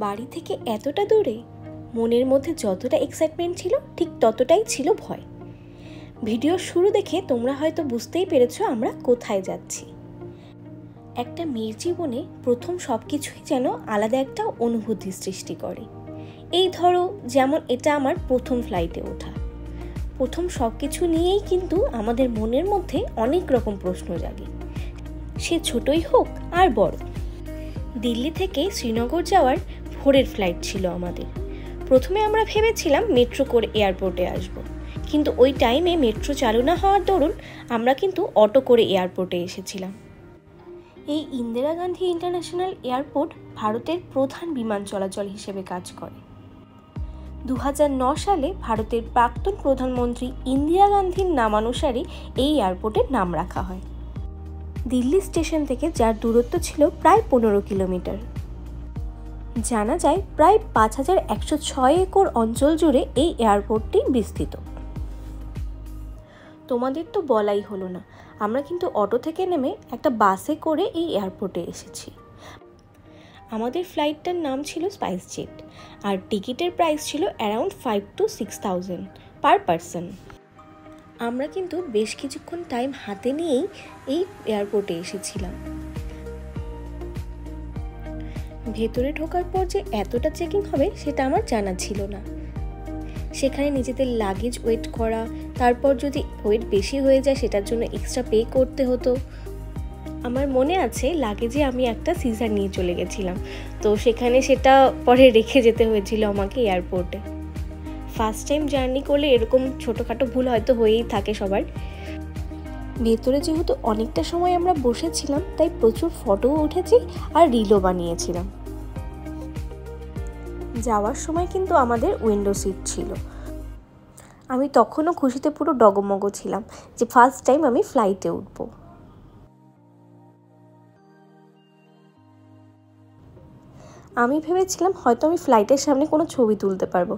বাড়ি থেকে এতটা দূরে, মনের মধ্যে যতটা এক্সাইটমেন্ট ছিল ঠিক ততটাই ছিল ভয়। ভিডিওর শুরু দেখে তোমরা হয়তো বুঝতেই পেরেছো আমরা কোথায় যাচ্ছি। একটা মেয়ের জীবনে প্রথম সব কিছুই যেন আলাদা একটা অনুভূতি সৃষ্টি করে। এই ধরো যেমন এটা আমার প্রথম ফ্লাইটে ওঠা। প্রথম সব কিছু নিয়েই কিন্তু আমাদের মনের মধ্যে অনেক রকম প্রশ্ন জাগে, সে ছোটই হোক আর বড়। দিল্লি থেকে শ্রীনগর যাওয়ার ভোরের ফ্লাইট ছিল আমাদের। প্রথমে আমরা ভেবেছিলাম মেট্রো করে এয়ারপোর্টে আসব, কিন্তু ওই টাইমে মেট্রো চালু না হওয়ার দরুন আমরা কিন্তু অটো করে এয়ারপোর্টে এসেছিলাম। এই ইন্দিরা গান্ধী ইন্টারন্যাশনাল এয়ারপোর্ট ভারতের প্রধান বিমান চলাচল হিসেবে কাজ করে। 2009 সালে ভারতের প্রাক্তন প্রধানমন্ত্রী ইন্দিরা গান্ধীর নামানুসারে এই এয়ারপোর্টের নাম রাখা হয়। দিল্লি স্টেশন থেকে যার দূরত্ব ছিল প্রায় 15 কিলোমিটার। জানা যায় প্রায় 5106 একর অঞ্চল জুড়ে এই এয়ারপোর্টটি বিস্তৃত। তোমাদের তো বলাই হলো না, আমরা কিন্তু অটো থেকে নেমে একটা বাসে করে এই এয়ারপোর্টে এসেছি। আমাদের ফ্লাইটটার নাম ছিল স্পাইস জেট, আর টিকিটের প্রাইস ছিল অ্যারাউন্ড 5,000 to 6,000 পার পারসন। আমরা কিন্তু বেশ কিছুক্ষণ টাইম হাতে নিয়েই এই এয়ারপোর্টে এসেছিলাম। ভেতরে ঢোকার পর যে এতটা চেকিং হবে সেটা আমার জানা ছিল না। সেখানে নিজেদের লাগেজ ওয়েট করা, তারপর যদি ওয়েট বেশি হয়ে যায় সেটার জন্য এক্সট্রা পে করতে হতো। আমার মনে আছে লাগেজে আমি একটা সিজার নিয়ে চলে গেছিলাম, তো সেখানে সেটা পরে রেখে যেতে হয়েছিল আমাকে এয়ারপোর্টে। ফার্স্ট টাইম জার্নি করলে এরকম ছোটোখাটো ভুল হয়তো হয়েই থাকে সবার। ভেতরে যেহেতু অনেকটা সময় আমরা বসেছিলাম তাই প্রচুর ফটোও উঠেছি আর রিলও বানিয়েছিলাম। যাওয়ার সময় কিন্তু আমাদের উইন্ডো সিট ছিল। আমি তখনও খুশিতে পুরো ডগমগ ছিলাম যে ফার্স্ট টাইম আমি ফ্লাইটে উঠব। আমি ভেবেছিলাম হয়তো আমি ফ্লাইটের সামনে কোনো ছবি তুলতে পারবো,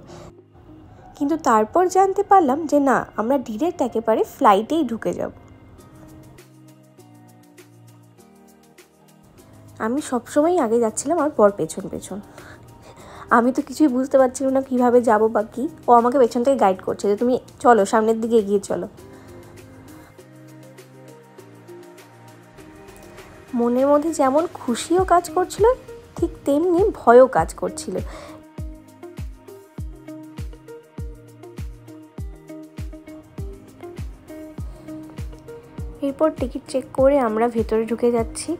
কিন্তু তারপর জানতে পারলাম যে না, আমরা ডিরেক্ট একেবারে ফ্লাইটেই ঢুকে যাব। আমি সবসময় আগে যাচ্ছিলাম আর পর পেছন পেছন। আমি তো কিছুই বুঝতে পারছিলাম না কিভাবে যাব বা কি। ও আমাকে পেছন থেকে গাইড করছে যে তুমি চলো, সামনের দিকে এগিয়ে চলো। মনের মধ্যে যেমন খুশিও কাজ করছিল ঠিক তেমনি ভয়ও কাজ করছিল। এরপর টিকিট চেক করে আমরা ভেতরে ঢুকে যাচ্ছি।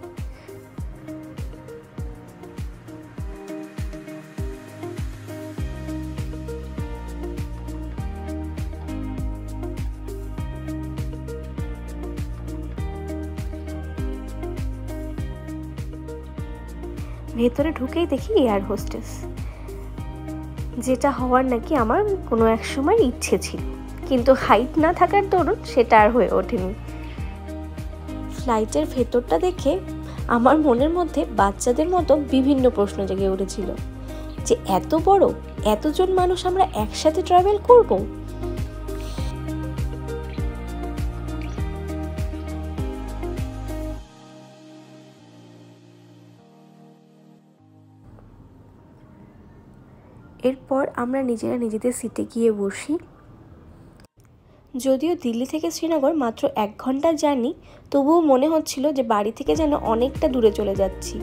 ভেতরে ঢুকেই দেখি এয়ার হোস্টেস, যেটা হওয়ার নাকি আমার কোনো এক সময় ইচ্ছে ছিল, কিন্তু হাইট না থাকার দরুন সেটা আর হয়ে ওঠেনি। ফ্লাইটের ভেতরটা দেখে আমার মনের মধ্যে বাচ্চাদের মতো বিভিন্ন প্রশ্ন জেগে উঠেছিল যে এত বড়, এতজন মানুষ আমরা একসাথে ট্রাভেল করব। এরপর আমরা নিজেরা নিজেদের সিটে গিয়ে বসি। যদিও দিল্লি থেকে শ্রীনগর মাত্র 1 ঘন্টার জার্নি, তবুও মনে হচ্ছিল যে বাড়ি থেকে যেন অনেকটা দূরে চলে যাচ্ছি,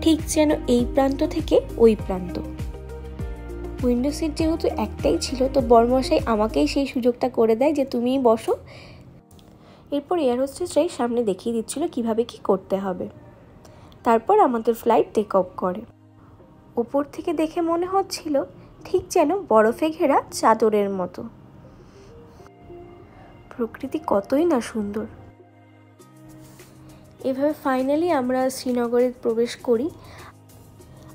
ঠিক যেন এই প্রান্ত থেকে ওই প্রান্ত। উইন্ডো সিট যেহেতু একটাই ছিল, তো বরমশাই আমাকেই সেই সুযোগটা করে দেয় যে তুমিই বসো। এরপর এয়ার হোস্টেসরাই সামনে দেখিয়ে দিচ্ছিল কিভাবে কি করতে হবে। তারপর আমাদের ফ্লাইট টেক অফ করে। উপর থেকে দেখে মনে হচ্ছিল ঠিক যেন বরফে ঘেরা চাদরের মতো। প্রকৃতি কতই না সুন্দর। এভাবে ফাইনালি আমরা শ্রীনগরে প্রবেশ করি।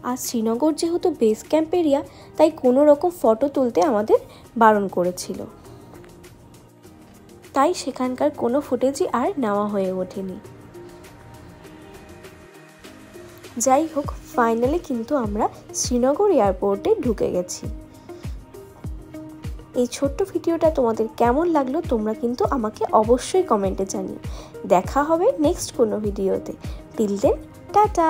আর শ্রীনগর যেহেতু বেস ক্যাম্প এরিয়া, তাই কোনো রকম ফটো তুলতে আমাদের বারণ করেছিল, তাই সেখানকার কোনো ফুটেজই আর নেওয়া হয়ে ওঠেনি। যাই হোক, ফাইনালি কিন্তু আমরা শ্রীনগর এয়ারপোর্টে ঢুকে গেছি। এই ছোট্ট ভিডিওটা তোমাদের কেমন লাগলো তোমরা কিন্তু আমাকে অবশ্যই কমেন্টে জানিও। দেখা হবে নেক্সট কোনো ভিডিওতে। Till then tata.